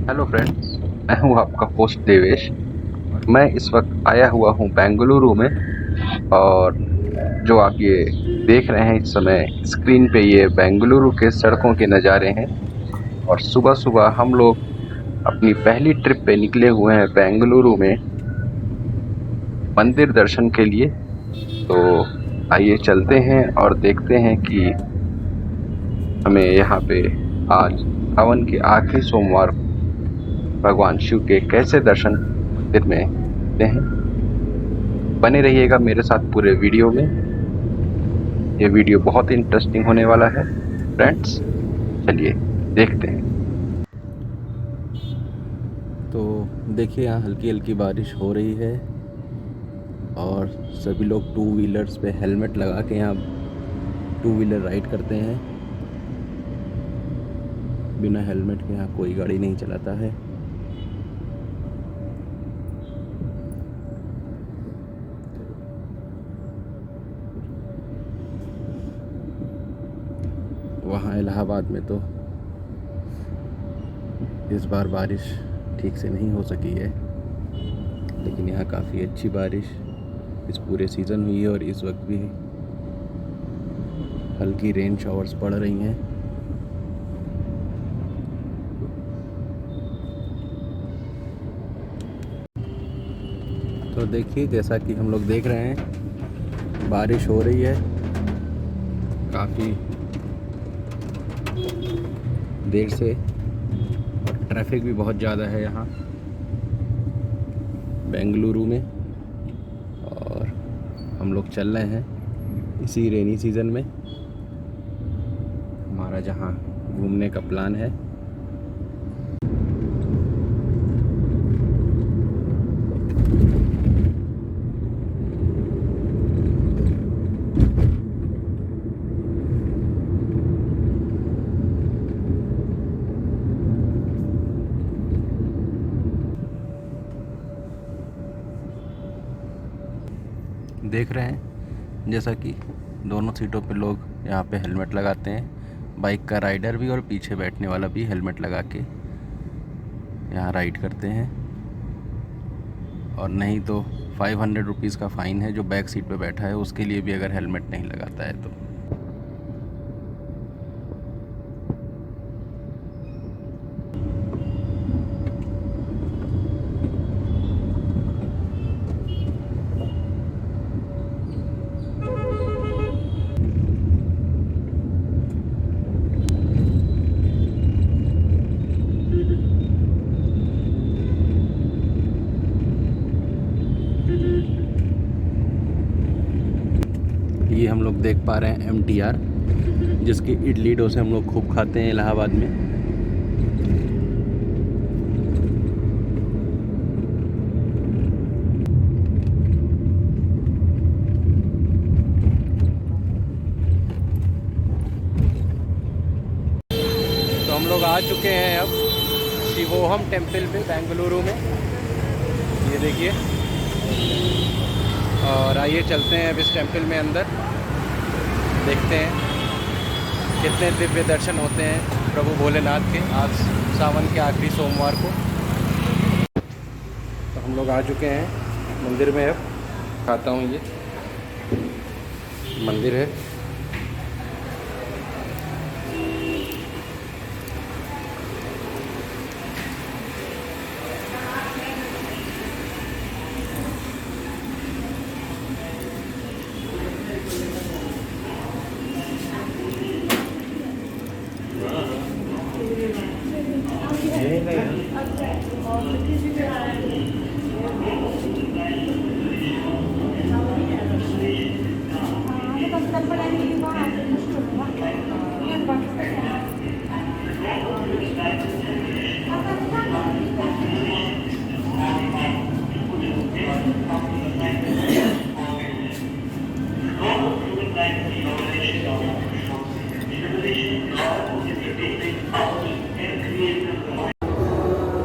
Hello friends, मैं हूं आपका होस्ट देवेश और मैं इस वक्त आया हुआ हूं बेंगलुरु में। और जो आप ये देख रहे हैं इस समय स्क्रीन पे, ये बेंगलुरु के सड़कों के नज़ारे हैं। और सुबह सुबह हम लोग अपनी पहली ट्रिप पे निकले हुए हैं बेंगलुरु में मंदिर दर्शन के लिए। तो आइए चलते हैं और देखते हैं कि हमें यहाँ पे आज सावन के आखिरी सोमवार भगवान शिव के कैसे दर्शन मंदिर में होते हैं। बने रहिएगा मेरे साथ पूरे वीडियो में। ये वीडियो बहुत इंटरेस्टिंग होने वाला है फ्रेंड्स। चलिए देखते हैं। तो देखिए, यहाँ हल्की हल्की बारिश हो रही है और सभी लोग टू व्हीलर्स पे हेलमेट लगा के यहाँ टू व्हीलर राइड करते हैं। बिना हेलमेट के यहाँ कोई गाड़ी नहीं चलाता है। वहाँ इलाहाबाद में तो इस बार बारिश ठीक से नहीं हो सकी है, लेकिन यहाँ काफ़ी अच्छी बारिश इस पूरे सीज़न हुई है और इस वक्त भी हल्की रेन शावर्स पड़ रही हैं। तो देखिए, जैसा कि हम लोग देख रहे हैं, बारिश हो रही है काफ़ी देर से और ट्रैफिक भी बहुत ज़्यादा है यहाँ बेंगलुरु में। और हम लोग चल रहे हैं इसी रेनी सीज़न में। हमारा जहाँ घूमने का प्लान है। देख रहे हैं जैसा कि दोनों सीटों पे लोग यहाँ पे हेलमेट लगाते हैं। बाइक का राइडर भी और पीछे बैठने वाला भी हेलमेट लगा के यहाँ राइड करते हैं। और नहीं तो 500 रुपीज़ का फ़ाइन है जो बैक सीट पे बैठा है उसके लिए भी, अगर हेलमेट नहीं लगाता है तो। ये हम लोग देख पा रहे हैं MTR, जिसकी इडली डोसे हम लोग खूब खाते हैं इलाहाबाद में। तो हम लोग आ चुके हैं अब शिवोहम टेम्पल पे बेंगलुरु में, ये देखिए। और आइए चलते हैं अब इस टेम्पल में अंदर, देखते हैं कितने दिव्य दर्शन होते हैं प्रभु भोलेनाथ के आज सावन के आखिरी सोमवार को। तो हम लोग आ चुके हैं मंदिर में। अब खाता हूँ, ये मंदिर है।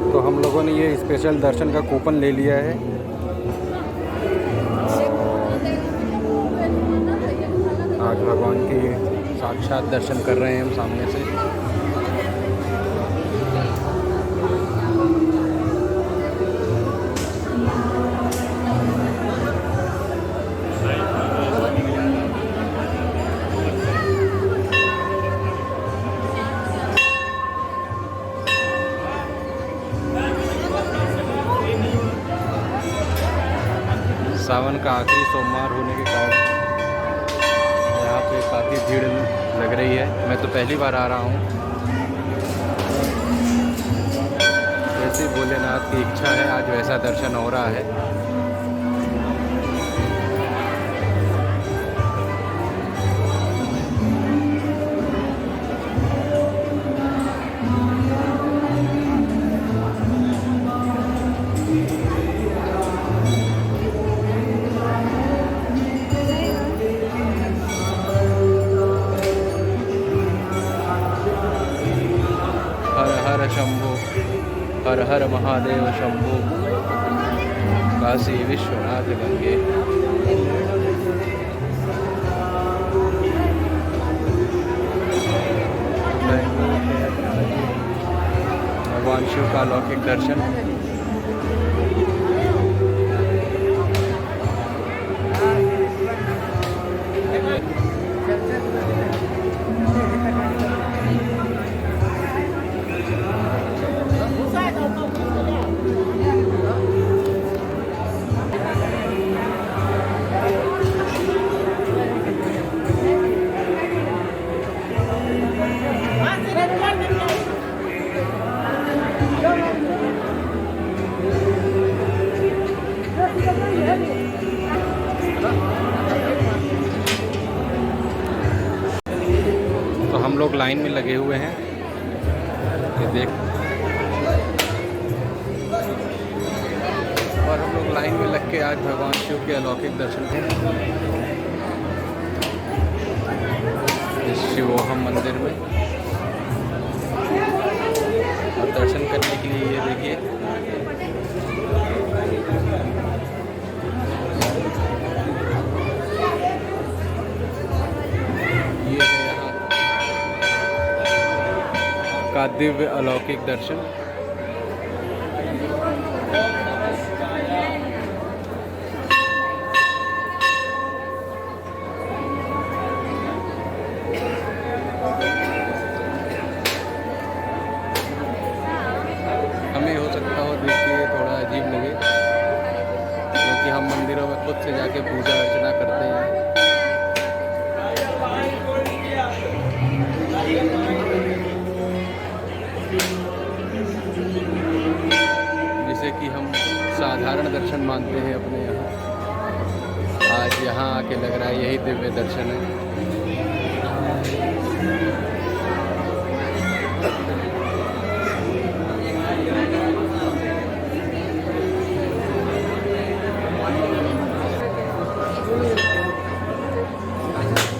तो हम लोगों ने ये स्पेशल दर्शन का कूपन ले लिया है। आज भगवान के साक्षात दर्शन कर रहे हैं हम सामने से। सावन का आखिरी सोमवार होने के कारण यहाँ पे काफ़ी भीड़ लग रही है। मैं तो पहली बार आ रहा हूँ। जैसे भोलेनाथ की इच्छा है आज वैसा दर्शन हो रहा है। हर हर शंभो, हर हर महादेव शंभो, काशी विश्वनाथ गंगे। भगवान शिव का अलौकिक दर्शन। तो हम लोग लाइन में लगे हुए हैं, ये देख, और हम लोग लाइन में लग के आज भगवान शिव के अलौकिक दर्शन करें इस शिवोहम मंदिर में। और दर्शन करने के लिए ये देखिए का दिव्य अलौकिक दर्शन। हमें हो सकता हो देख के थोड़ा अजीब लगे, क्योंकि हम मंदिरों में खुद से जाके पूजा अर्चना करते हैं। जिसे कि हम साधारण दर्शन मानते हैं अपने यहाँ, आज यहाँ आके लग रहा है यही दिव्य दर्शन है।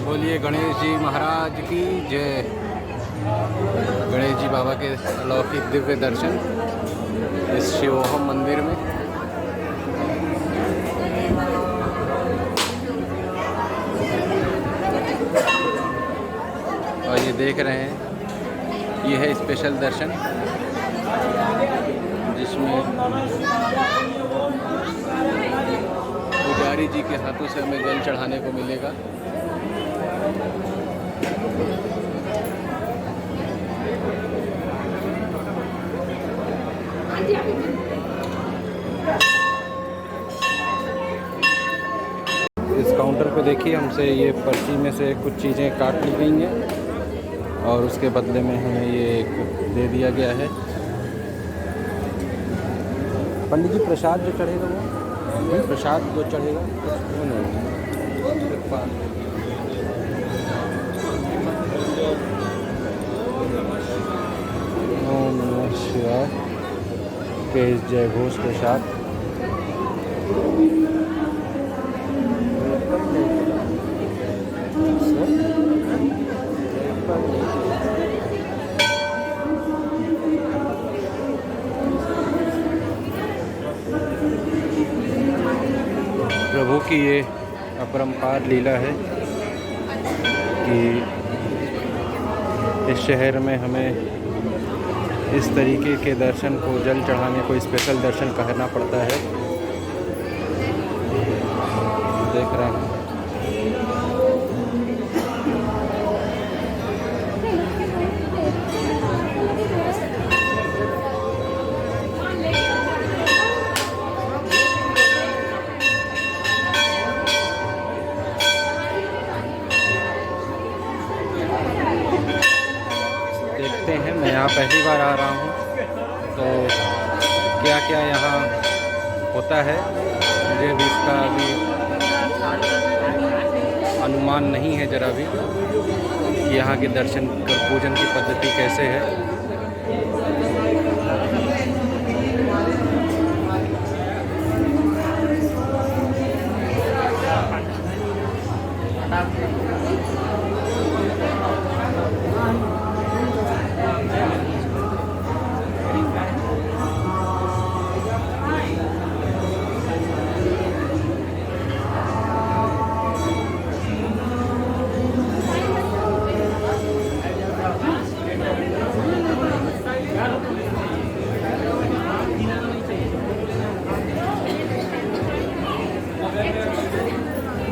बोलिए गणेश जी महाराज की जय। गणेश जी बाबा के अलौकिक दिव्य दर्शन इस शिवोहम मंदिर में। और ये देख रहे हैं ये है स्पेशल दर्शन, जिसमें पुजारी जी के हाथों से हमें जल चढ़ाने को मिलेगा। इस काउंटर पे देखिए हमसे ये पर्ची में से कुछ चीज़ें काट ली गई हैं और उसके बदले में हमें ये एक दे दिया गया है। पंडित जी प्रसाद जो चढ़ेगा वो प्रसाद जो चढ़ेगा वो नहीं, ओम नमः शिवाय केश जय घोष प्रसाद। प्रभु की ये अपरंपार लीला है कि इस शहर में हमें इस तरीके के दर्शन को, जल चढ़ाने को स्पेशल दर्शन करना पड़ता है। देख रहे हैं तो क्या क्या यहाँ होता है मुझे भी इसका अभी अनुमान नहीं है ज़रा भी कि यहाँ के दर्शन पूजन की पद्धति कैसे है।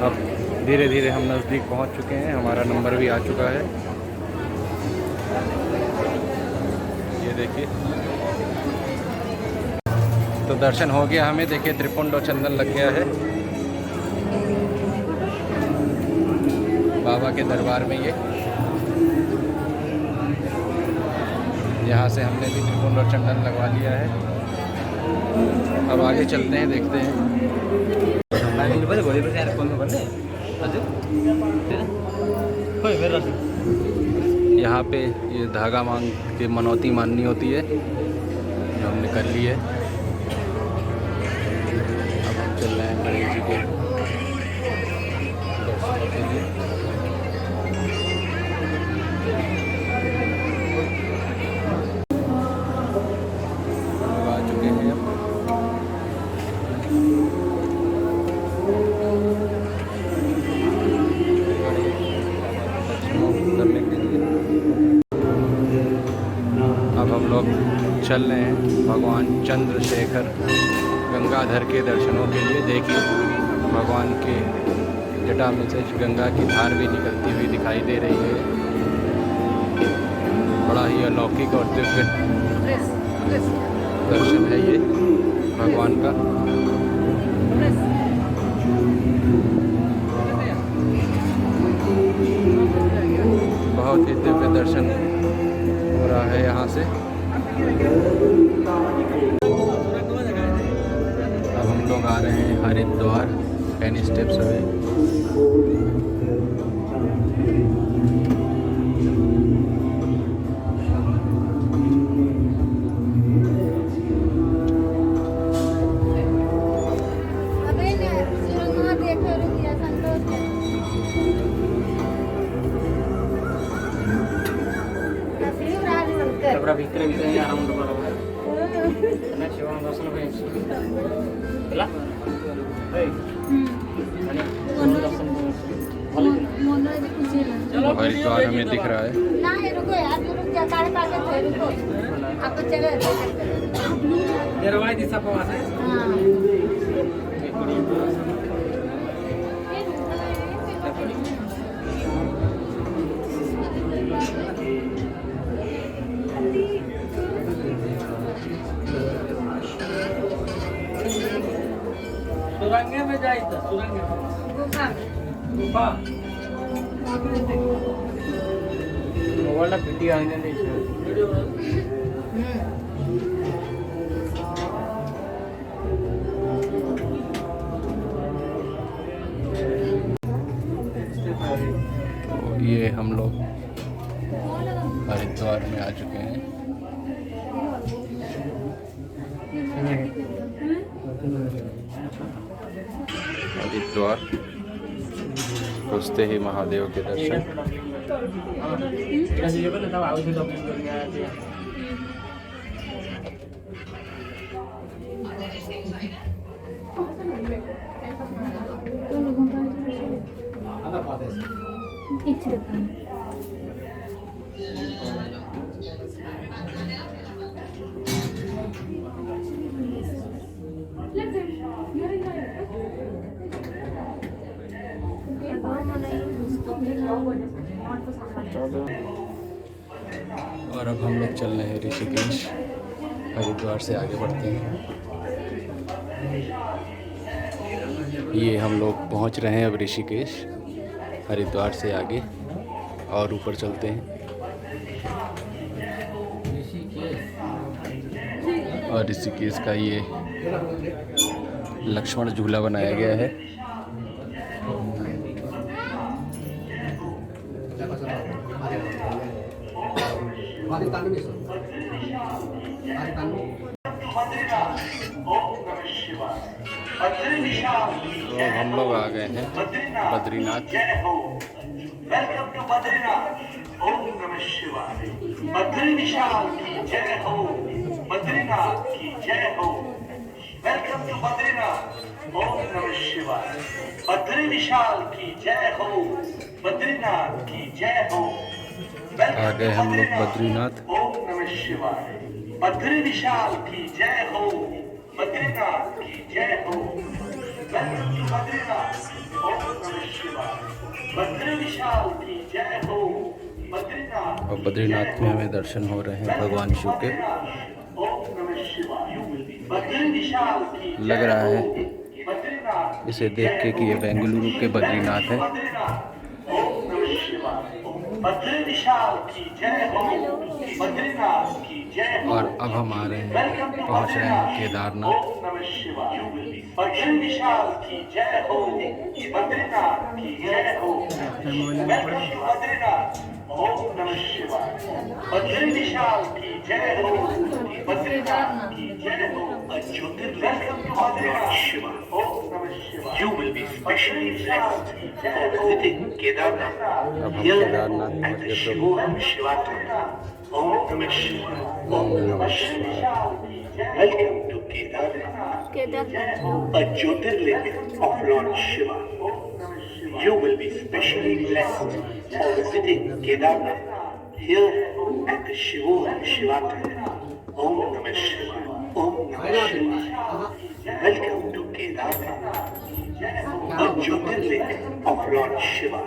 अब धीरे धीरे हम नज़दीक पहुंच चुके हैं, हमारा नंबर भी आ चुका है। ये देखिए, तो दर्शन हो गया हमें। देखिए त्रिपुंड और चंदन लग गया है बाबा के दरबार में। ये यहाँ से हमने भी त्रिपुंड और चंदन लगवा लिया है। अब आगे चलते हैं, देखते हैं। यहाँ पे ये धागा मांग के मनौती माननी होती है, जो हमने कर ली है। अब हम चल रहे हैं गणेश जी के दर्शनों के लिए। आ चुके हैं अब। अब हम लोग चल रहे हैं भगवान चंद्रशेखर गंगाधर के दर्शनों के लिए। देखिए भगवान के जटा में से गंगा की धार भी निकलती हुई दिखाई दे रही है। बड़ा ही अलौकिक और दिव्य दर्शन है ये भगवान का। बहुत ही दिव्य दर्शन हो रहा है यहाँ से। अब हम लोग आ रहे हैं हरिद्वार, 10 स्टेप्स अवे। हरिद्वार हमें दिख रहा है। रुको यार, रुक जा, साढ़े 5 थे, रुको आपको चले सुरंगे में जाए तो सुरंगे गुफा मोबाइल वीडियो आने नहीं तो ये हम लोग हरिद्वार में आ चुके हैं। हरिद्वार घुसते ही महादेव के दर्शन। और अब हम लोग चल रहे हैं ऋषिकेश। हरिद्वार से आगे बढ़ते हैं। ये हम लोग पहुंच रहे हैं अब ऋषिकेश। हरिद्वार से आगे और ऊपर चलते हैं। और ऋषिकेश का ये लक्ष्मण झूला बनाया गया है। तो हम लोग आ गए हैं बद्रीनाथ। Welcome to Badrinath. ओम नमः शिवाय। बद्री विशाल की जय हो। बद्रीनाथ की जय हो। Welcome to Badrinath. ओम नमः शिवाय। बद्री विशाल की जय हो। बद्रीनाथ की जय हो। आ गए हम लोग बद्रीनाथ। ओम नमः शिवाय। बद्री विशाल की जय हो। बद्रीनाथ की जय हो। Welcome to Badrinath. ओम नमः शिवाय। बद्री विशाल की जय हो। बद्रीनाथ और बद्रीनाथ में हमें दर्शन हो रहे हैं भगवान शिव के। ओम नमः शिवाय। बद्री विशाल की लग रहा है बद्रीनाथ इसे देख के कि ये बेंगलुरु के बद्रीनाथ है। ओम नमः शिवाय। बद्री विशाल की जय हो। बद्रीनाथ की जय हो। और अब हम आ रहे हैं, पहुंच रहे हैं केदारनाथ। ओम नमः शिवाय। बद्री विशाल की जय हो। बद्रीनाथ की जय हो। Welcome to Badrinath. ओम नमः शिवाय। बद्री विशाल की जय हो। बद्रीनाथ की जय हो। Welcome to Badrinath. ओम नमः शिवाय। You will be specially blessed visiting Kedarnath. अब हम केदारनाथ At पहुंच the गए प्रभु। Shiva Shivatum. Om Namah Shivaya. Om Namah Shivaya. Welcome to Kedarnath, a Jyotirling of Lord Shiva. You will be specially blessed for visiting Kedarnath here at the Shiva Shivatum. Om Namah Shivaya. Om Namah Shivaya. Welcome to Kedarnath, a Jyotirling of Lord Shiva.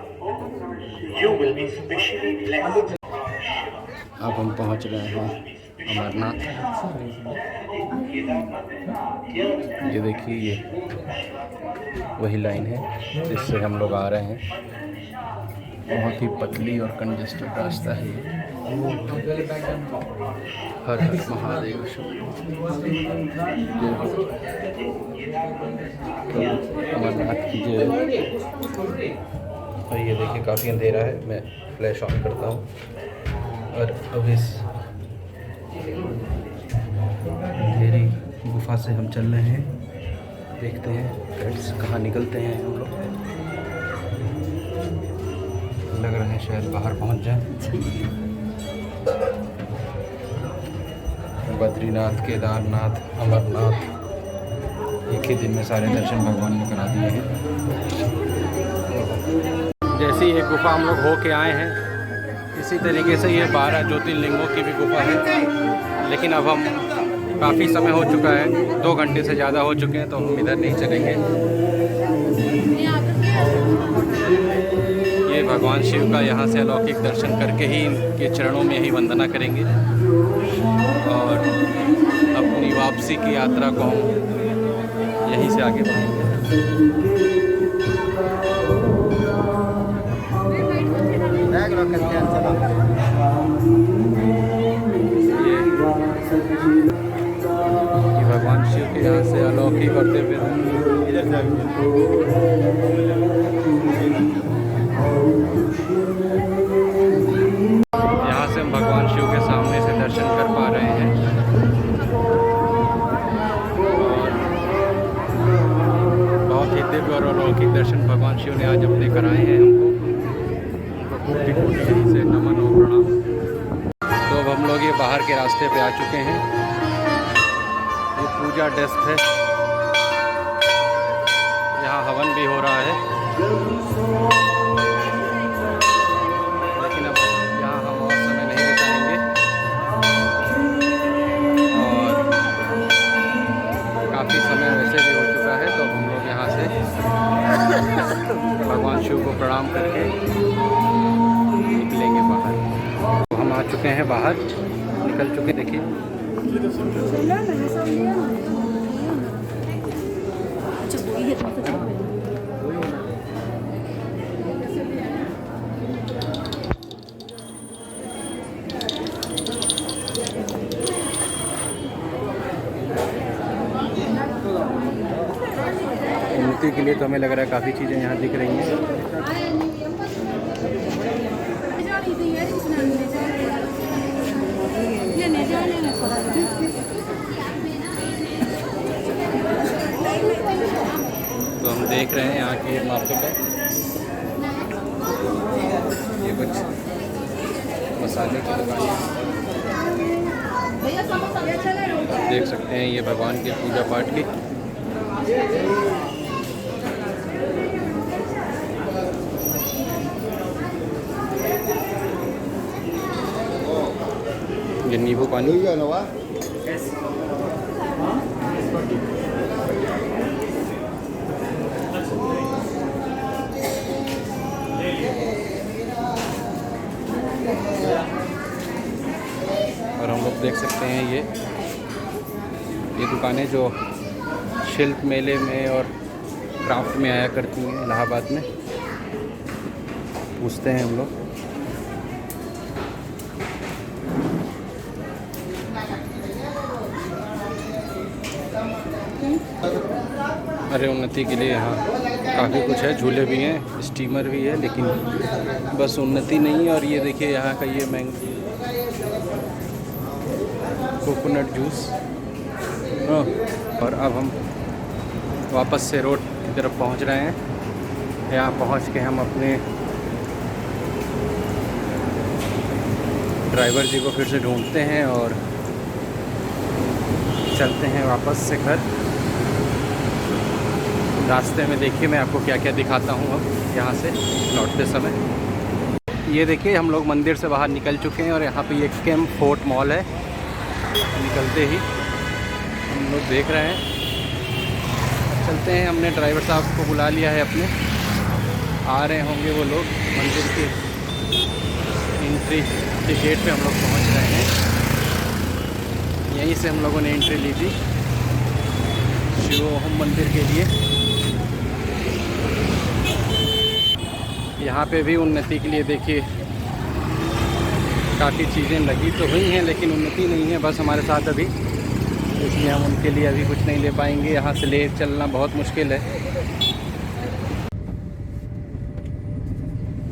You will be specially blessed. अब हम पहुंच रहे हैं अमरनाथ। ये देखिए, ये वही line है जिससे हम लोग आ रहे हैं। बहुत ही पतली और कंजेस्टेड रास्ता है ये। हर हर महादेव। तो अमरनाथ की जय। और ये देखिए काफ़ी अंधेरा है, मैं फ्लैश ऑन करता हूँ। और अब इस अंधेरी गुफा से हम चल रहे हैं। देखते हैं गाइड्स कहाँ निकलते हैं हम लोग। लग रहा है शायद बाहर पहुंच जाए। बद्रीनाथ, केदारनाथ, अमरनाथ एक ही दिन में सारे दर्शन भगवान ने करा दिए हैं। जैसी एक गुफा हम लोग होके आए हैं, इसी तरीके से ये 12 ज्योतिर्लिंगों की भी गुफा है। लेकिन अब हम काफ़ी समय हो चुका है, 2 घंटे से ज़्यादा हो चुके हैं, तो हम इधर नहीं चलेंगे। ये भगवान शिव का यहाँ से अलौकिक दर्शन करके ही इनके चरणों में ही वंदना करेंगे और अपनी वापसी की यात्रा को हम यहीं से आगे बढ़ेंगे। ये भगवान शिव के यहाँ से अलौकिक और दिव्य यहाँ से हम भगवान शिव के सामने से दर्शन कर पा रहे हैं। और बहुत ही दिव्य और अलौकिक दर्शन भगवान शिव ने आज अपने कराए हैं हमको। कोटि से नमन और प्रणाम। तो अब हम लोग ये बाहर के रास्ते पे आ चुके हैं। ये पूजा डेस्क है, यहाँ हवन भी हो रहा है। लेकिन अब यहाँ हम और समय नहीं बिताएंगे और काफ़ी समय वैसे भी हो चुका है। तो अब हम लोग यहाँ से भगवान शिव को प्रणाम करके निकलेंगे बाहर। तो हम आ चुके हैं बाहर, निकल चुके। देखिए मूर्ति के लिए तो हमें लग रहा है काफ़ी चीज़ें यहाँ दिख रही हैं। तो हम देख रहे हैं यहाँ की मार्केट है, ये कुछ मसाले की दुकान है। देख सकते हैं ये भगवान के पूजा पाठ की। ये नींबू पानी। और हम लोग देख सकते हैं ये दुकानें जो शिल्प मेले में और क्राफ्ट में आया करती हैं इलाहाबाद में। पूछते हैं हम लोग। अरे उन्नति के लिए यहाँ काफ़ी कुछ है, झूले भी हैं, स्टीमर भी है, लेकिन बस उन्नति नहीं। और ये देखिए यहाँ का ये मैंगो कोकोनट जूस। और अब हम वापस से रोड की तरफ पहुँच रहे हैं। यहाँ पहुँच के हम अपने ड्राइवर जी को फिर से ढूंढते हैं और चलते हैं वापस से घर। रास्ते में देखिए मैं आपको क्या क्या दिखाता हूँ अब यहाँ से लौटते समय। ये देखिए हम लोग मंदिर से बाहर निकल चुके हैं और यहाँ पे ये कैंप फोर्ट मॉल है। निकलते ही हम लोग देख रहे हैं, चलते हैं। हमने ड्राइवर साहब को बुला लिया है अपने, आ रहे होंगे वो लोग। मंदिर के एंट्री के गेट पे हम लोग पहुँच रहे हैं। यहीं से हम लोगों ने एंट्री ली थी शिवोहम मंदिर के लिए। यहाँ पे भी उन्नति के लिए देखिए काफ़ी चीज़ें लगी तो हुई हैं, लेकिन उन्नति नहीं है बस हमारे साथ अभी, इसलिए हम उनके लिए अभी कुछ नहीं ले पाएंगे। यहाँ से ले चलना बहुत मुश्किल है।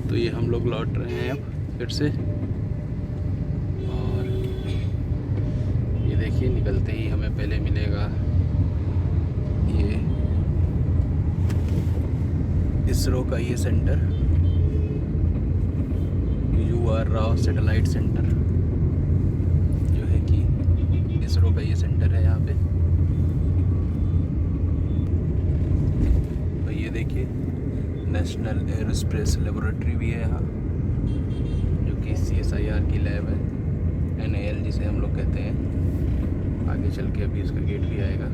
तो ये हम लोग लौट रहे हैं अब फिर से। और ये देखिए निकलते ही हमें पहले मिलेगा ये इसरो का ये centre, UR Rao satellite centre, जो है कि इसरो का ये सेंटर है यहाँ पे। तो ये देखिए नेशनल एरोस्पेस लेबोरेटरी भी है यहाँ, जो कि CSIR की लैब है, NAL जिसे हम लोग कहते हैं। आगे चल के अभी इसका गेट भी आएगा।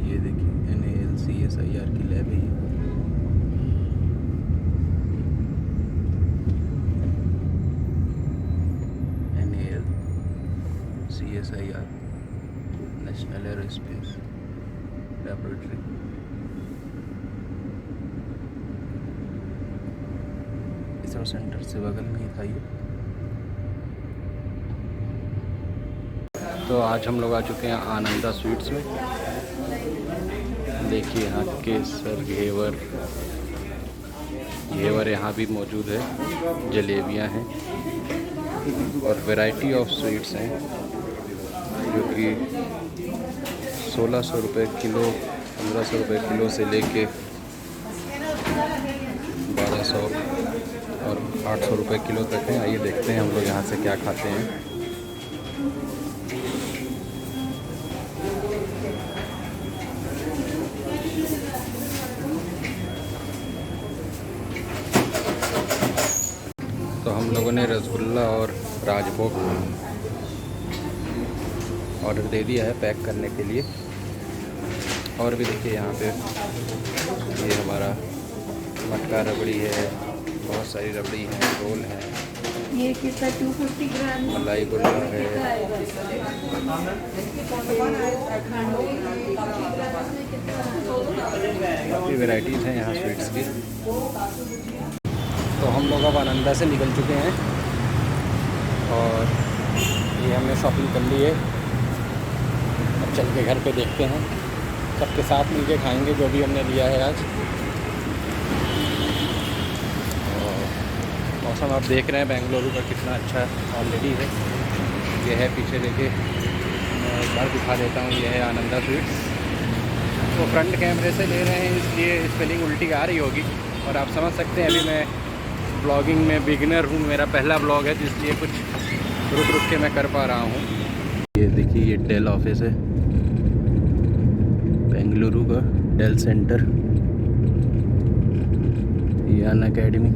ये देखिए NAL CSIR की लैब है। NAL CSIR national aerospace laboratory. ISRO centre से बगल में ही था ये। तो आज हम लोग आ चुके हैं आनंदा स्वीट्स में। देखिए यहाँ केसर घेवर यहाँ भी मौजूद है, जलेबियाँ हैं और वैरायटी ऑफ स्वीट्स हैं, जो कि 1600 रुपये किलो, 1500 रुपये किलो से लेके 1200 और 800 रुपये किलो तक हैं। आइए देखते हैं हम लोग यहाँ से क्या खाते हैं। तो हम लोगों ने रसगुल्ला और राजभोग ऑर्डर दे दिया है पैक करने के लिए। और भी देखिए यहाँ पे ये हमारा मटका रबड़ी है, बहुत सारी रबड़ी हैं, रोल हैं, ये कितना 250 ग्राम मलाई गुल्ला है। काफ़ी वैराइटीज़ हैं यहाँ स्वीट्स की। तो हम लोग अब आनंदा से निकल चुके हैं और ये हमने शॉपिंग कर ली है। चल के घर पे देखते हैं, सबके साथ मिलके खाएंगे जो भी हमने लिया है आज। और मौसम आप देख रहे हैं बेंगलुरु का कितना अच्छा ऑलरेडी है। ये है पीछे देखिए, मैं एक बार दिखा देता हूँ, ये है आनंदा स्वीट्स। वो फ्रंट कैमरे से ले रहे हैं इसलिए स्पेलिंग उल्टी आ रही होगी, और आप समझ सकते हैं अभी मैं ब्लॉगिंग में बिगिनर हूँ, मेरा पहला ब्लॉग है, इसलिए कुछ रुक रुक के मैं कर पा रहा हूँ। ये देखिए, ये डेल ऑफिस है बेंगलुरु का, डेल सेंटर, ये अन अकेडमी।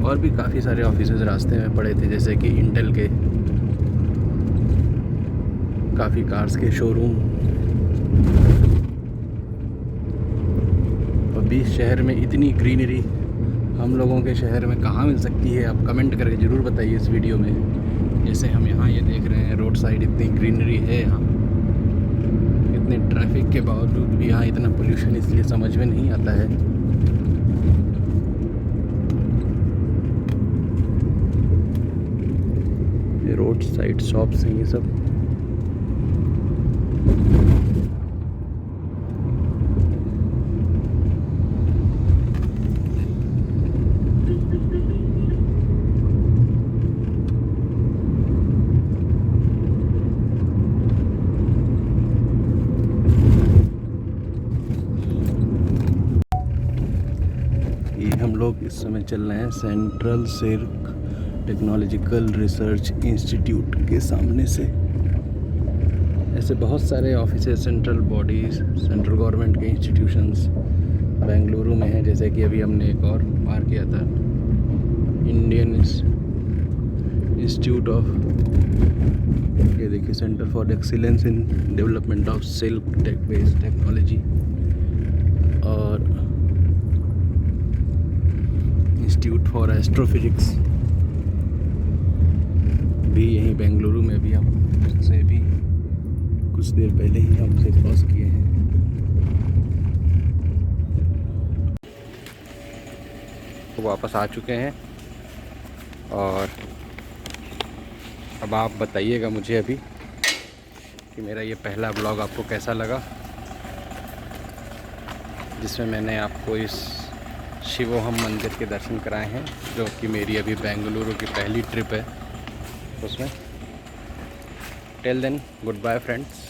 और भी काफ़ी सारे ऑफिसेज रास्ते में पड़े थे, जैसे कि इंटेल के, काफ़ी कार्स के शोरूम। अभी शहर में इतनी ग्रीनरी हम लोगों के शहर में कहाँ मिल सकती है, आप कमेंट करके ज़रूर बताइए इस वीडियो में। जैसे हम यहाँ ये देख रहे हैं, रोड साइड इतनी ग्रीनरी है यहाँ, इतने ट्रैफिक के बावजूद भी यहाँ इतना पोल्यूशन, इसलिए समझ में नहीं आता है। रोड साइड शॉप्स हैं ये सब। ये हम लोग इस समय चल रहे हैं सेंट्रल सिर्क टेक्नोलॉजिकल रिसर्च इंस्टीट्यूट के सामने से। ऐसे बहुत सारे office, central bodies, central government के इंस्टीट्यूशंस बेंगलुरु में हैं। जैसे कि अभी हमने एक और पार किया था, इंडियन इंस्टीट्यूट ऑफ, ये देखिए, centre for excellence in development of silk tech based technology, और इंस्टीट्यूट फॉर एस्ट्रोफिजिक्स भी यहीं बेंगलुरु में। भी हम उससे भी कुछ देर पहले ही हमसे क्रॉस किए हैं। वापस आ चुके हैं, और अब आप बताइएगा मुझे अभी कि मेरा ये पहला ब्लॉग आपको कैसा लगा, जिसमें मैंने आपको इस शिवोहम मंदिर के दर्शन कराए हैं, जो कि मेरी अभी बेंगलुरु की पहली ट्रिप है उसमें। Till then, good bye friends.